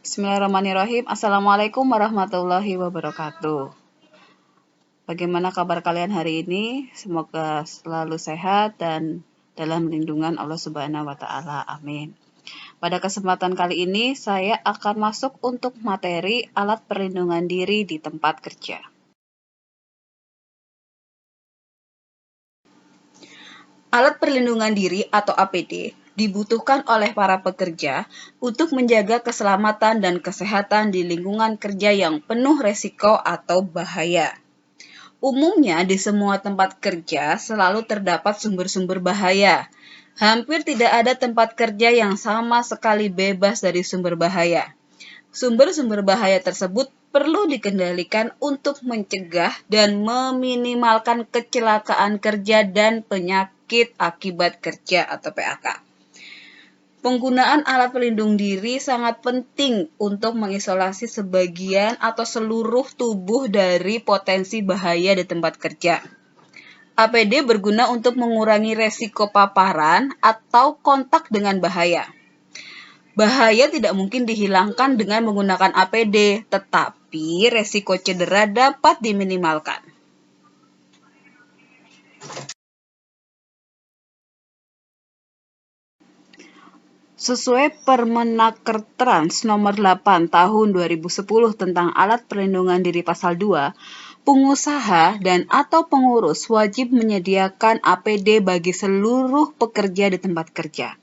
Bismillahirrahmanirrahim. Assalamualaikum warahmatullahi wabarakatuh. Bagaimana kabar kalian hari ini? Semoga selalu sehat dan dalam lindungan Allah Subhanahu wa taala. Amin. Pada kesempatan kali ini saya akan masuk untuk materi alat perlindungan diri di tempat kerja. Alat perlindungan diri atau APD dibutuhkan oleh para pekerja untuk menjaga keselamatan dan kesehatan di lingkungan kerja yang penuh resiko atau bahaya. Umumnya di semua tempat kerja selalu terdapat sumber-sumber bahaya. Hampir tidak ada tempat kerja yang sama sekali bebas dari sumber bahaya. Sumber-sumber bahaya tersebut perlu dikendalikan untuk mencegah dan meminimalkan kecelakaan kerja dan penyakit akibat kerja atau PAK. Penggunaan alat pelindung diri sangat penting untuk mengisolasi sebagian atau seluruh tubuh dari potensi bahaya di tempat kerja. APD berguna untuk mengurangi resiko paparan atau kontak dengan bahaya. Bahaya tidak mungkin dihilangkan dengan menggunakan APD, tetapi resiko cedera dapat diminimalkan. Sesuai Permenaker Trans nomor 8 tahun 2010 tentang alat perlindungan diri pasal 2, pengusaha dan atau pengurus wajib menyediakan APD bagi seluruh pekerja di tempat kerja.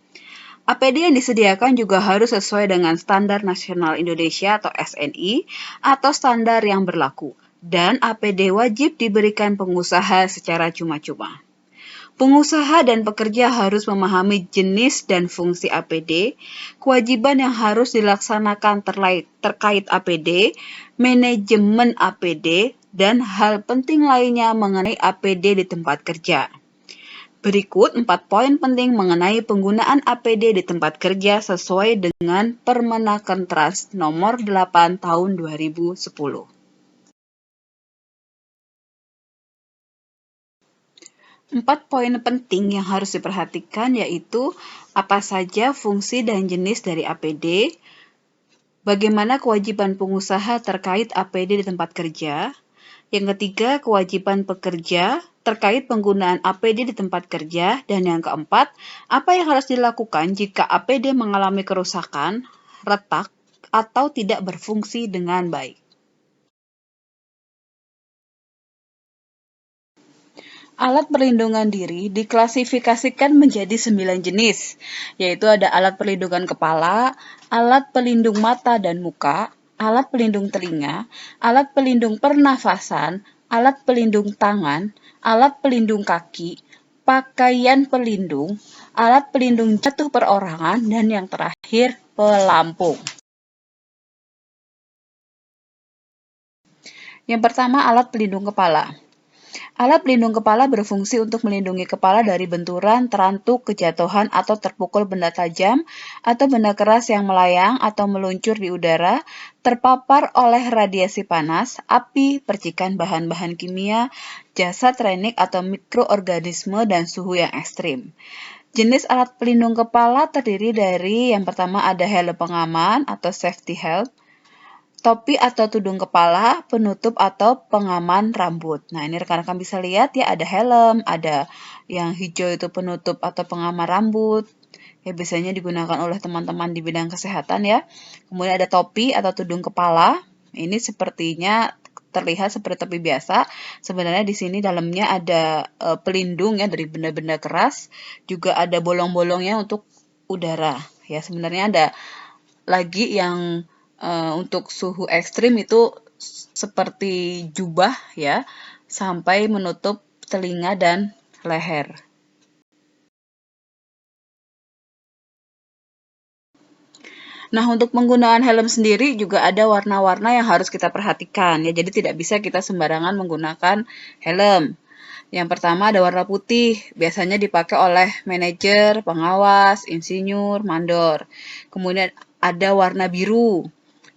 APD yang disediakan juga harus sesuai dengan Standar Nasional Indonesia atau SNI atau standar yang berlaku, dan APD wajib diberikan pengusaha secara cuma-cuma. Pengusaha dan pekerja harus memahami jenis dan fungsi APD, kewajiban yang harus dilaksanakan terkait APD, manajemen APD, dan hal penting lainnya mengenai APD di tempat kerja. Berikut 4 poin penting mengenai penggunaan APD di tempat kerja sesuai dengan Permenaker Trans nomor 8 tahun 2010. 4 poin penting yang harus diperhatikan yaitu apa saja fungsi dan jenis dari APD, bagaimana kewajiban pengusaha terkait APD di tempat kerja, yang ketiga kewajiban pekerja terkait penggunaan APD di tempat kerja, dan yang keempat, apa yang harus dilakukan jika APD mengalami kerusakan, retak, atau tidak berfungsi dengan baik. Alat perlindungan diri diklasifikasikan menjadi 9 jenis, yaitu ada alat pelindungan kepala, alat pelindung mata dan muka, alat pelindung telinga, alat pelindung pernafasan, alat pelindung tangan, alat pelindung kaki, pakaian pelindung, alat pelindung jatuh perorangan, dan yang terakhir, pelampung. Yang pertama, alat pelindung kepala. Alat pelindung kepala berfungsi untuk melindungi kepala dari benturan, terantuk, kejatuhan, atau terpukul benda tajam atau benda keras yang melayang atau meluncur di udara, terpapar oleh radiasi panas, api, percikan bahan-bahan kimia, jasad renik atau mikroorganisme, dan suhu yang ekstrim. Jenis alat pelindung kepala terdiri dari yang pertama ada helm pengaman atau safety helm, topi atau tudung kepala, penutup atau pengaman rambut. Nah, ini rekan-rekan bisa lihat ya, ada helm, ada yang hijau itu penutup atau pengaman rambut. Ya, biasanya digunakan oleh teman-teman di bidang kesehatan ya. Kemudian ada topi atau tudung kepala. Ini sepertinya terlihat seperti topi biasa. Sebenarnya di sini dalamnya ada pelindung ya dari benda-benda keras. Juga ada bolong-bolongnya untuk udara. Ya, sebenarnya ada lagi yang untuk suhu ekstrim itu seperti jubah ya, sampai menutup telinga dan leher. Nah, untuk penggunaan helm sendiri juga ada warna-warna yang harus kita perhatikan ya. Jadi tidak bisa kita sembarangan menggunakan helm. Yang pertama ada warna putih, biasanya dipakai oleh manajer, pengawas, insinyur, mandor. Kemudian ada warna biru,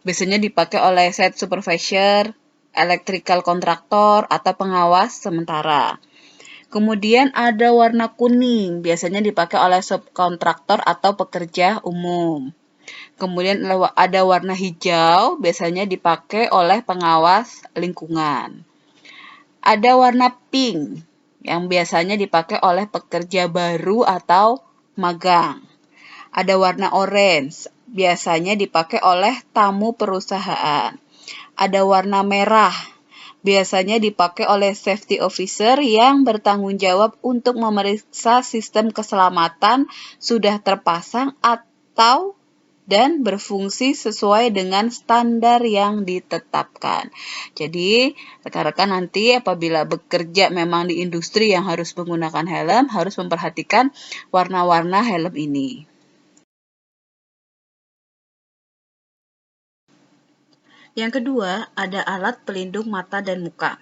biasanya dipakai oleh site supervisor, electrical contractor, atau pengawas sementara. Kemudian ada warna kuning, biasanya dipakai oleh subkontraktor atau pekerja umum. Kemudian ada warna hijau, biasanya dipakai oleh pengawas lingkungan. Ada warna pink, yang biasanya dipakai oleh pekerja baru atau magang. Ada warna orange, biasanya dipakai oleh tamu perusahaan. Ada warna merah, biasanya dipakai oleh safety officer yang bertanggung jawab untuk memeriksa sistem keselamatan sudah terpasang atau dan berfungsi sesuai dengan standar yang ditetapkan. Jadi, rekan-rekan nanti apabila bekerja memang di industri yang harus menggunakan helm, harus memperhatikan warna-warna helm ini. Yang kedua, ada alat pelindung mata dan muka.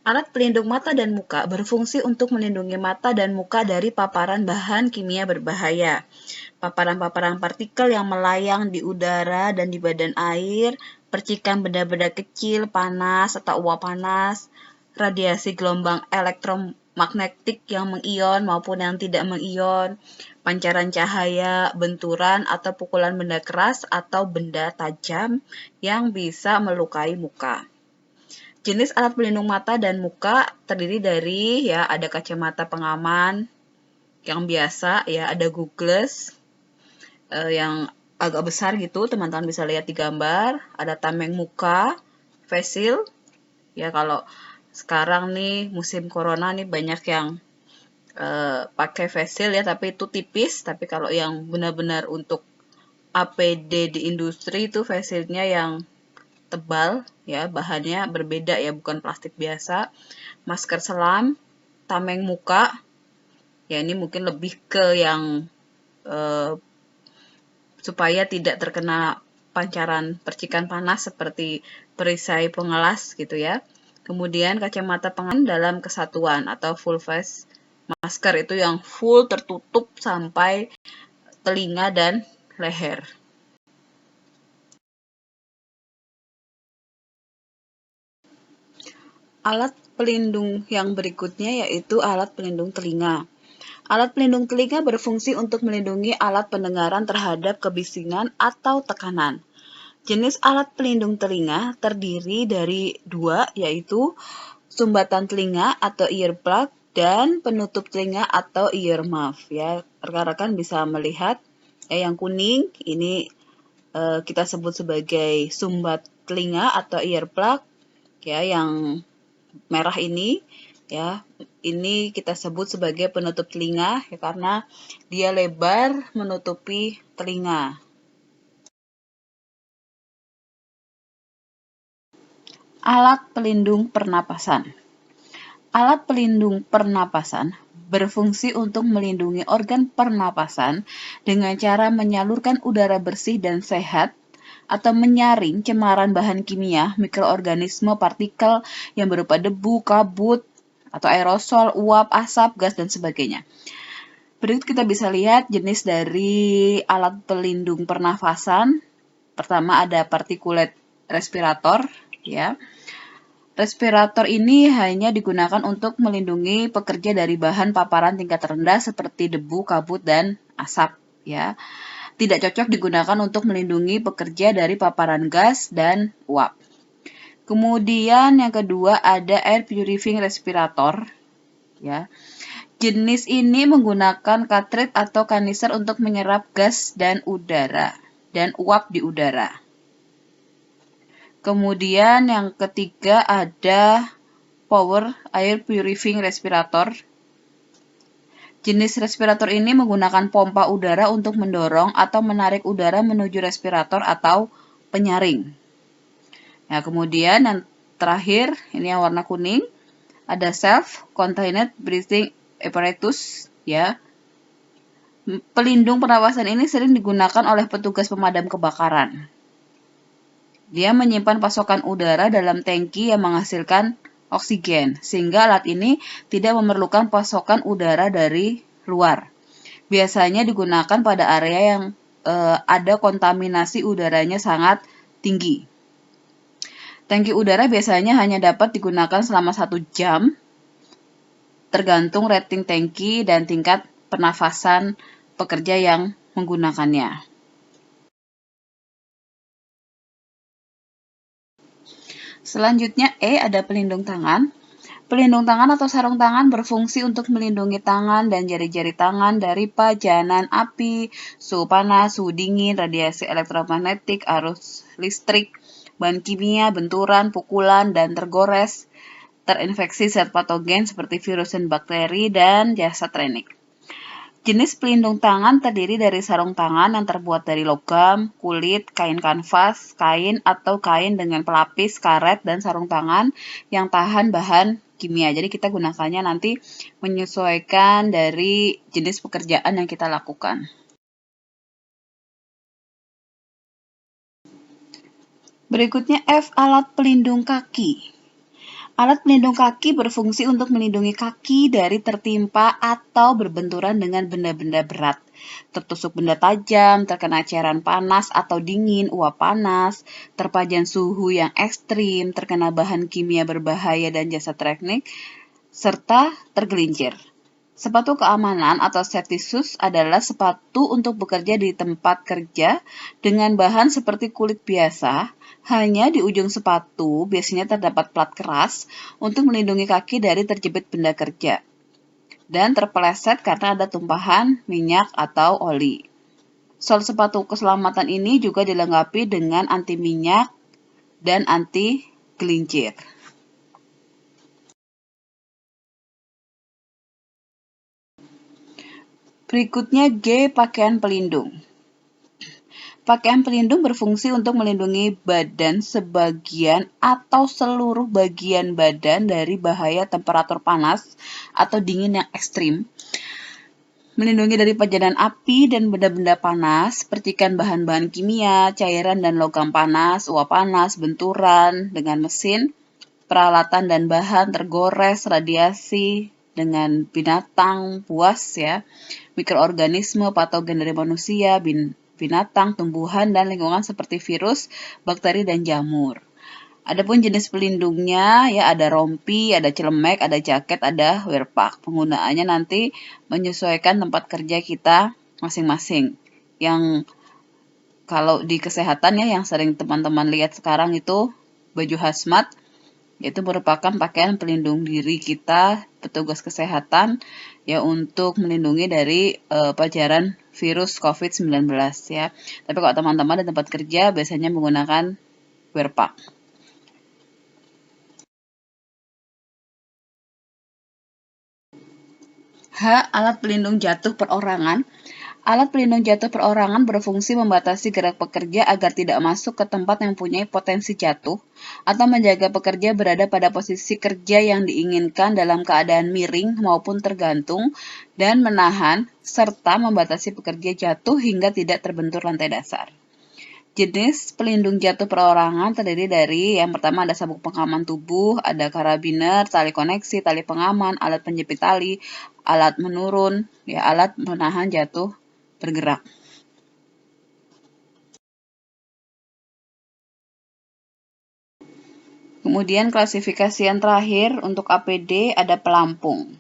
Alat pelindung mata dan muka berfungsi untuk melindungi mata dan muka dari paparan bahan kimia berbahaya. Paparan-paparan partikel yang melayang di udara dan di badan air, percikan benda-benda kecil, panas atau uap panas, radiasi gelombang elektromagnetik yang mengion maupun yang tidak mengion, pancaran cahaya, benturan atau pukulan benda keras atau benda tajam yang bisa melukai muka. Jenis alat pelindung mata dan muka terdiri dari ada kacamata pengaman yang biasa, ada goggles, yang agak besar gitu, teman-teman bisa lihat di gambar. Ada tameng muka, face shield. Ya, kalau sekarang nih musim corona nih banyak yang pakai face shield ya, tapi itu tipis. Tapi kalau yang benar-benar untuk APD di industri itu face shield-nya yang tebal ya, bahannya berbeda ya, bukan plastik biasa. Masker selam, tameng muka. Ya, ini mungkin lebih ke yang supaya tidak terkena pancaran percikan panas seperti perisai pengelas gitu ya. Kemudian kacamata pengaman dalam kesatuan atau full face masker itu yang full tertutup sampai telinga dan leher. Alat pelindung yang berikutnya yaitu alat pelindung telinga. Alat pelindung telinga berfungsi untuk melindungi alat pendengaran terhadap kebisingan atau tekanan. Jenis alat pelindung telinga terdiri dari dua, yaitu sumbatan telinga atau earplug dan penutup telinga atau earmuff. Ya, rekan-rekan bisa melihat yang kuning ini kita sebut sebagai sumbat telinga atau earplug. Ya, yang merah ini ini kita sebut sebagai penutup telinga ya, karena dia lebar menutupi telinga. Alat pelindung pernapasan. Alat pelindung pernapasan berfungsi untuk melindungi organ pernapasan dengan cara menyalurkan udara bersih dan sehat atau menyaring cemaran bahan kimia, mikroorganisme, partikel yang berupa debu, kabut, atau aerosol, uap, asap, gas, dan sebagainya. Berikut kita bisa lihat jenis dari alat pelindung pernafasan. Pertama ada particulate respirator, ya. Respirator ini hanya digunakan untuk melindungi pekerja dari bahan paparan tingkat rendah seperti debu, kabut, dan asap, ya. Tidak cocok digunakan untuk melindungi pekerja dari paparan gas dan uap. Kemudian yang kedua ada air purifying respirator, ya. Jenis ini menggunakan cartridge atau kanister untuk menyerap gas dan udara dan uap di udara. Kemudian yang ketiga ada power air purifying respirator. Jenis respirator ini menggunakan pompa udara untuk mendorong atau menarik udara menuju respirator atau penyaring. Nah, kemudian yang terakhir, ini yang warna kuning, ada self-contained breathing apparatus, ya. Pelindung pernapasan ini sering digunakan oleh petugas pemadam kebakaran. Dia menyimpan pasokan udara dalam tangki yang menghasilkan oksigen, sehingga alat ini tidak memerlukan pasokan udara dari luar. Biasanya digunakan pada area yang ada kontaminasi udaranya sangat tinggi. Tangki udara biasanya hanya dapat digunakan selama 1 jam, tergantung rating tangki dan tingkat pernafasan pekerja yang menggunakannya. Selanjutnya E ada pelindung tangan. Pelindung tangan atau sarung tangan berfungsi untuk melindungi tangan dan jari-jari tangan dari pajanan api, suhu panas, suhu dingin, radiasi elektromagnetik, arus listrik, bahan kimia, benturan, pukulan, dan tergores, terinfeksi zat patogen seperti virus dan bakteri, dan jasa trenik. Jenis pelindung tangan terdiri dari sarung tangan yang terbuat dari logam, kulit, kain kanvas, kain atau kain dengan pelapis, karet, dan sarung tangan yang tahan bahan kimia. Jadi kita gunakannya nanti menyesuaikan dari jenis pekerjaan yang kita lakukan. Berikutnya F, alat pelindung kaki. Alat pelindung kaki berfungsi untuk melindungi kaki dari tertimpa atau berbenturan dengan benda-benda berat, tertusuk benda tajam, terkena cairan panas atau dingin, uap panas, terpajan suhu yang ekstrim, terkena bahan kimia berbahaya dan jasa teknik, serta tergelincir. Sepatu keamanan atau safety shoes adalah sepatu untuk bekerja di tempat kerja dengan bahan seperti kulit biasa. Hanya di ujung sepatu biasanya terdapat plat keras untuk melindungi kaki dari terjepit benda kerja dan terpeleset karena ada tumpahan minyak atau oli. Sol sepatu keselamatan ini juga dilengkapi dengan anti minyak dan anti gelincir. Berikutnya G, pakaian pelindung. Pakaian pelindung berfungsi untuk melindungi badan sebagian atau seluruh bagian badan dari bahaya temperatur panas atau dingin yang ekstrim. Melindungi dari pajanan api dan benda-benda panas, percikan bahan-bahan kimia, cairan dan logam panas, uap panas, benturan dengan mesin, peralatan dan bahan tergores, radiasi dengan binatang buas ya, mikroorganisme, patogen dari manusia, binatang, tumbuhan, dan lingkungan seperti virus, bakteri, dan jamur. Adapun jenis pelindungnya ya ada rompi, ada celemek, ada jaket, ada wearpack. Penggunaannya nanti menyesuaikan tempat kerja kita masing-masing. Yang kalau di kesehatan ya yang sering teman-teman lihat sekarang itu baju hazmat, yaitu merupakan pakaian pelindung diri kita petugas kesehatan ya untuk melindungi dari pajaran virus COVID-19 ya. Tapi kalau teman-teman di tempat kerja biasanya menggunakan wearpack. H, alat pelindung jatuh perorangan. Alat pelindung jatuh perorangan berfungsi membatasi gerak pekerja agar tidak masuk ke tempat yang mempunyai potensi jatuh atau menjaga pekerja berada pada posisi kerja yang diinginkan dalam keadaan miring maupun tergantung dan menahan serta membatasi pekerja jatuh hingga tidak terbentur lantai dasar. Jenis pelindung jatuh perorangan terdiri dari yang pertama ada sabuk pengaman tubuh, ada karabiner, tali koneksi, tali pengaman, alat penjepit tali, alat menurun, ya alat menahan jatuh bergerak. Kemudian klasifikasi yang terakhir untuk APD ada pelampung.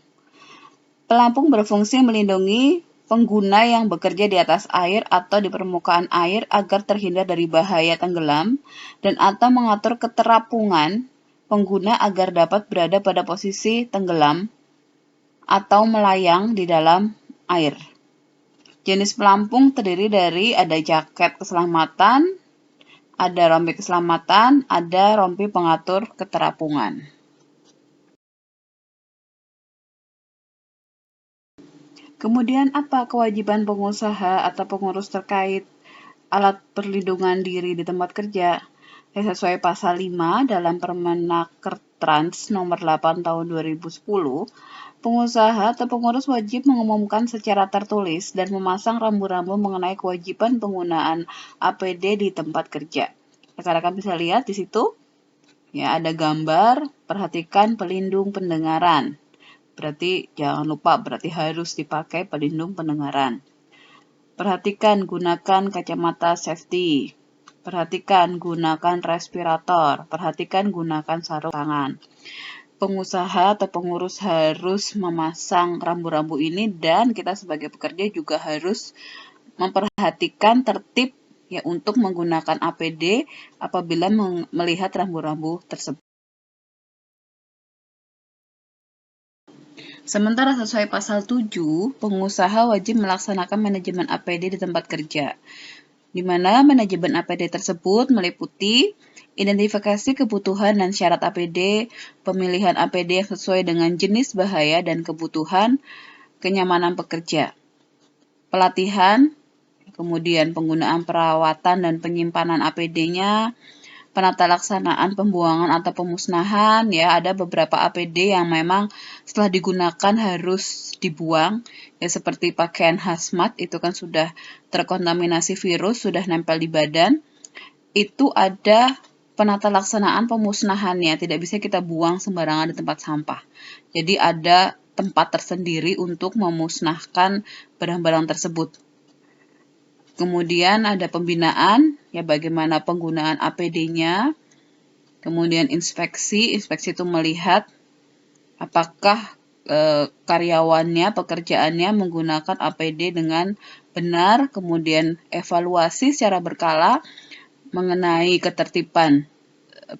Pelampung berfungsi melindungi pengguna yang bekerja di atas air atau di permukaan air agar terhindar dari bahaya tenggelam dan atau mengatur keterapungan pengguna agar dapat berada pada posisi tenggelam atau melayang di dalam air. Jenis pelampung terdiri dari ada jaket keselamatan, ada rompi keselamatan, ada rompi pengatur keterapungan. Kemudian apa kewajiban pengusaha atau pengurus terkait alat perlindungan diri di tempat kerja? Sesuai pasal 5 dalam Permenaker Trans nomor 8 tahun 2010, pengusaha atau pengurus wajib mengumumkan secara tertulis dan memasang rambu-rambu mengenai kewajiban penggunaan APD di tempat kerja. Rekan-rekan bisa lihat di situ, ya ada gambar, perhatikan pelindung pendengaran. Berarti jangan lupa, berarti harus dipakai pelindung pendengaran. Perhatikan gunakan kacamata safety. Perhatikan gunakan respirator. Perhatikan gunakan sarung tangan. Pengusaha atau pengurus harus memasang rambu-rambu ini dan kita sebagai pekerja juga harus memperhatikan tertib ya untuk menggunakan APD apabila melihat rambu-rambu tersebut. Sementara sesuai pasal 7, pengusaha wajib melaksanakan manajemen APD di tempat kerja, di mana manajemen APD tersebut meliputi identifikasi kebutuhan dan syarat APD, pemilihan APD yang sesuai dengan jenis bahaya dan kebutuhan kenyamanan pekerja, pelatihan, kemudian penggunaan perawatan dan penyimpanan APD-nya, penata laksanaan pembuangan atau pemusnahan, ya ada beberapa APD yang memang setelah digunakan harus dibuang, ya seperti pakaian hazmat itu kan sudah terkontaminasi virus, sudah nempel di badan, itu ada penata laksanaan pemusnahannya, tidak bisa kita buang sembarangan di tempat sampah. Jadi ada tempat tersendiri untuk memusnahkan barang-barang tersebut. Kemudian ada pembinaan, ya bagaimana penggunaan APD-nya. Kemudian inspeksi itu melihat apakah karyawannya, pekerjaannya menggunakan APD dengan benar. Kemudian evaluasi secara berkala mengenai ketertiban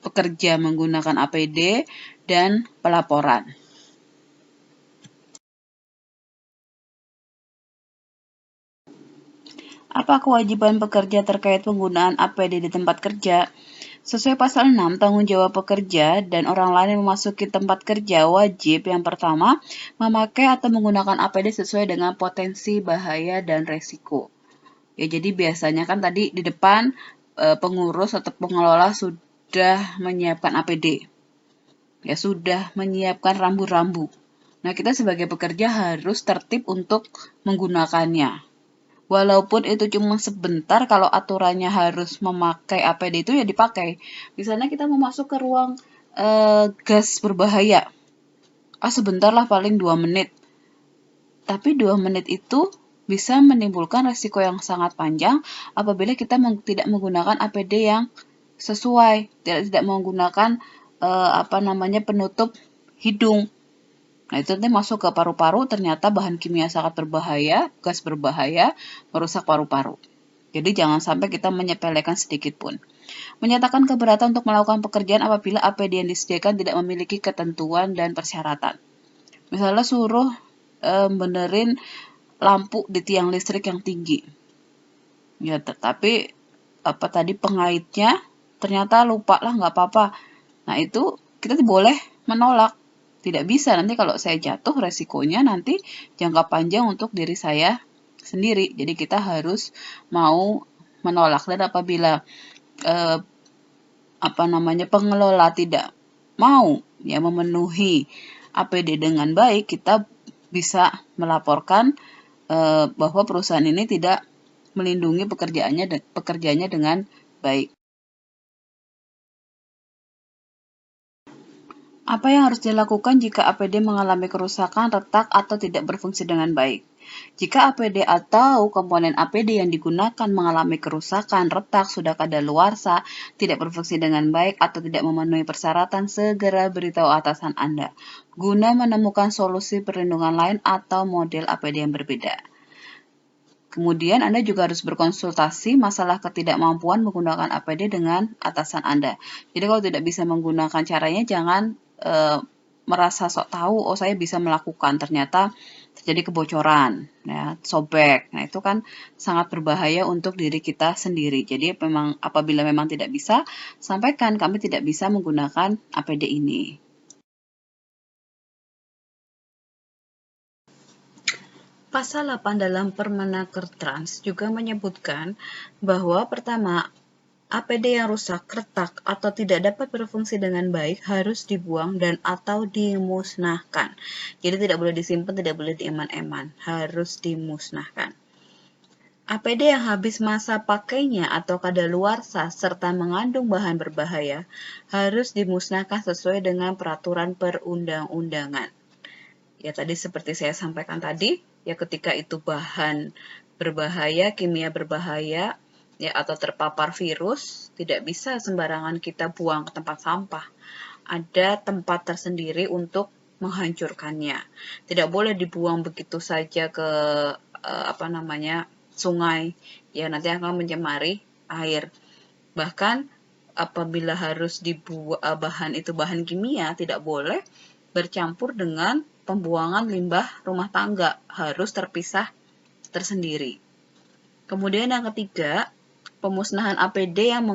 pekerja menggunakan APD dan pelaporan. Apa kewajiban pekerja terkait penggunaan APD di tempat kerja? Sesuai pasal 6, tanggung jawab pekerja dan orang lain yang memasuki tempat kerja wajib yang pertama, memakai atau menggunakan APD sesuai dengan potensi bahaya dan resiko. Ya, jadi biasanya kan tadi di depan pengurus atau pengelola sudah menyiapkan APD. Ya, sudah menyiapkan rambu-rambu. Nah, kita sebagai pekerja harus tertib untuk menggunakannya. Walaupun itu cuma sebentar, kalau aturannya harus memakai APD itu ya dipakai. Misalnya kita mau masuk ke ruang gas berbahaya. Sebentar lah paling 2 menit. Tapi 2 menit itu bisa menimbulkan resiko yang sangat panjang apabila kita tidak menggunakan APD yang sesuai, tidak menggunakan penutup hidung. Nah, itu nanti masuk ke paru-paru, ternyata bahan kimia sangat berbahaya, gas berbahaya, merusak paru-paru. Jadi jangan sampai kita menyepelekan sedikit pun. Menyatakan keberatan untuk melakukan pekerjaan apabila APD yang disediakan tidak memiliki ketentuan dan persyaratan. Misalnya suruh benerin lampu di tiang listrik yang tinggi. Ya, tetapi pengaitnya ternyata lupa lah, nggak apa-apa. Nah, itu kita boleh menolak. Tidak bisa, nanti kalau saya jatuh resikonya nanti jangka panjang untuk diri saya sendiri. Jadi kita harus mau menolak, dan apabila pengelola tidak mau ya memenuhi APD dengan baik, kita bisa melaporkan bahwa perusahaan ini tidak melindungi pekerjaannya dengan baik. Apa yang harus dilakukan jika APD mengalami kerusakan, retak, atau tidak berfungsi dengan baik? Jika APD atau komponen APD yang digunakan mengalami kerusakan, retak, sudah kadaluarsa, tidak berfungsi dengan baik, atau tidak memenuhi persyaratan, segera beritahu atasan Anda, guna menemukan solusi perlindungan lain atau model APD yang berbeda. Kemudian Anda juga harus berkonsultasi masalah ketidakmampuan menggunakan APD dengan atasan Anda. Jadi kalau tidak bisa menggunakan caranya, jangan merasa sok tahu, saya bisa melakukan, ternyata terjadi kebocoran, ya, sobek. Nah, itu kan sangat berbahaya untuk diri kita sendiri. Jadi apabila memang tidak bisa, sampaikan kami tidak bisa menggunakan APD ini. Pasal 8 dalam Permenaker Trans juga menyebutkan bahwa pertama, APD yang rusak, retak, atau tidak dapat berfungsi dengan baik harus dibuang dan atau dimusnahkan. Jadi tidak boleh disimpan, tidak boleh dieman-eman, harus dimusnahkan. APD yang habis masa pakainya atau kadaluarsa serta mengandung bahan berbahaya harus dimusnahkan sesuai dengan peraturan perundang-undangan. Ya, tadi seperti saya sampaikan tadi, ya ketika itu bahan berbahaya, kimia berbahaya, ya atau terpapar virus, tidak bisa sembarangan kita buang ke tempat sampah. Ada tempat tersendiri untuk menghancurkannya. Tidak boleh dibuang begitu saja ke sungai, ya nanti akan mencemari air. Bahkan apabila harus dibuat bahan itu bahan kimia, tidak boleh bercampur dengan pembuangan limbah rumah tangga, harus terpisah tersendiri. Kemudian yang ketiga, pemusnahan APD yang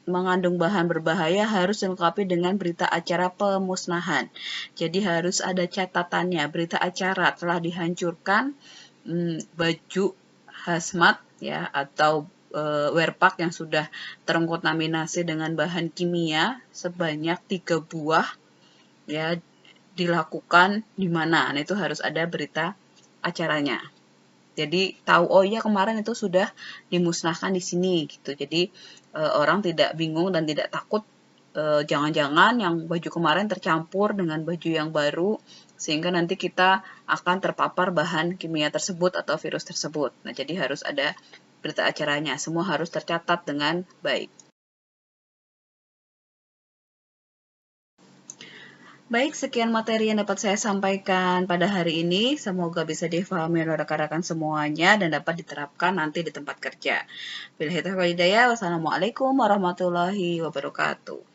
mengandung bahan berbahaya harus dilengkapi dengan berita acara pemusnahan. Jadi harus ada catatannya, berita acara telah dihancurkan baju hazmat ya atau wear pack yang sudah terkontaminasi dengan bahan kimia sebanyak 3 buah ya dilakukan di mana. Nah, itu harus ada berita acaranya. Jadi tahu oh iya kemarin itu sudah dimusnahkan di sini gitu. Jadi orang tidak bingung dan tidak takut jangan-jangan yang baju kemarin tercampur dengan baju yang baru sehingga nanti kita akan terpapar bahan kimia tersebut atau virus tersebut. Nah, jadi harus ada berita acaranya. Semua harus tercatat dengan baik. Baik, sekian materi yang dapat saya sampaikan pada hari ini. Semoga bisa difahami oleh rekan-rekan semuanya dan dapat diterapkan nanti di tempat kerja. Wassalamualaikum warahmatullahi wabarakatuh.